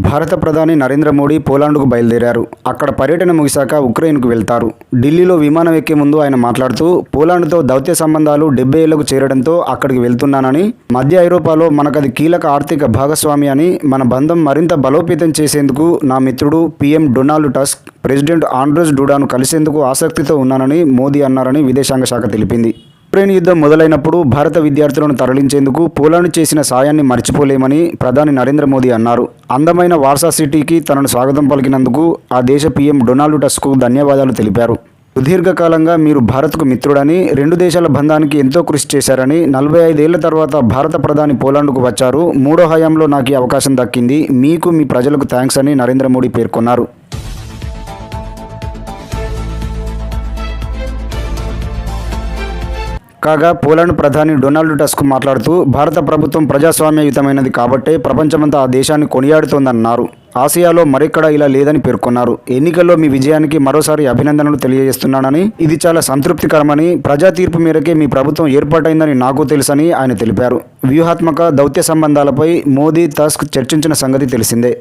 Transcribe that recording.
భారత ప్రధాని నరేంద్ర మోడీ పోలాండ్కు బయలుదేరారు. అక్కడ పర్యటన ముగిశాక ఉక్రెయిన్కు వెళ్తారు. ఢిల్లీలో విమానం ఎక్కే ముందు ఆయన మాట్లాడుతూ పోలాండ్తో దౌత్య సంబంధాలు 70 ఏళ్లకు చేరడంతో అక్కడికి వెళ్తున్నానని, మధ్య ఐరోపాలో మనకది కీలక ఆర్థిక భాగస్వామి అని, మన బంధం మరింత బలోపేతం చేసేందుకు నా మిత్రుడు PM Donald Tusk, president Andrzej డూడాను కలిసేందుకు ఆసక్తితో ఉన్నానని మోదీ అన్నారని విదేశాంగ శాఖ తెలిపింది. ఉక్రెయిన్ యుద్ధం మొదలైనప్పుడు భారత విద్యార్థులను తరలించేందుకు పోలాండ్ చేసిన సాయాన్ని మర్చిపోలేమని ప్రధాని నరేంద్ర మోదీ అన్నారు. అందమైన వార్సా సిటీకి తనను స్వాగతం పలికినందుకు ఆ దేశ పీఎం డొనాల్డ్ టస్క్కు ధన్యవాదాలు తెలిపారు. సుదీర్ఘకాలంగా మీరు భారత్కు మిత్రుడని, 2 దేశాల బంధానికి ఎంతో కృషి చేశారని, 45 ఏళ్ల తర్వాత భారత ప్రధాని పోలాండ్కు వచ్చారు. 3వ హయాంలో నాకు ఈ అవకాశం దక్కింది. మీకు, మీ ప్రజలకు థ్యాంక్స్ అని నరేంద్ర మోడీ పేర్కొన్నారు. కాగా పోలాండ్ ప్రధాని డొనాల్డ్ టస్క్ మాట్లాడుతూ భారత ప్రభుత్వం ప్రజాస్వామ్యయుతమైనది కాబట్టే ప్రపంచమంతా ఆ దేశాన్ని కొనియాడుతోందన్నారు. ఆసియాలో మరెక్కడా ఇలా లేదని పేర్కొన్నారు. ఎన్నికల్లో మీ విజయానికి మరోసారి అభినందనలు తెలియజేస్తున్నానని, ఇది చాలా సంతృప్తికరమని, ప్రజా తీర్పు మేరకే మీ ప్రభుత్వం ఏర్పాటైందని నాకు తెలుసని ఆయన తెలిపారు. వ్యూహాత్మక దౌత్య సంబంధాలపై మోదీ, టస్క్ చర్చించిన సంగతి తెలిసిందే.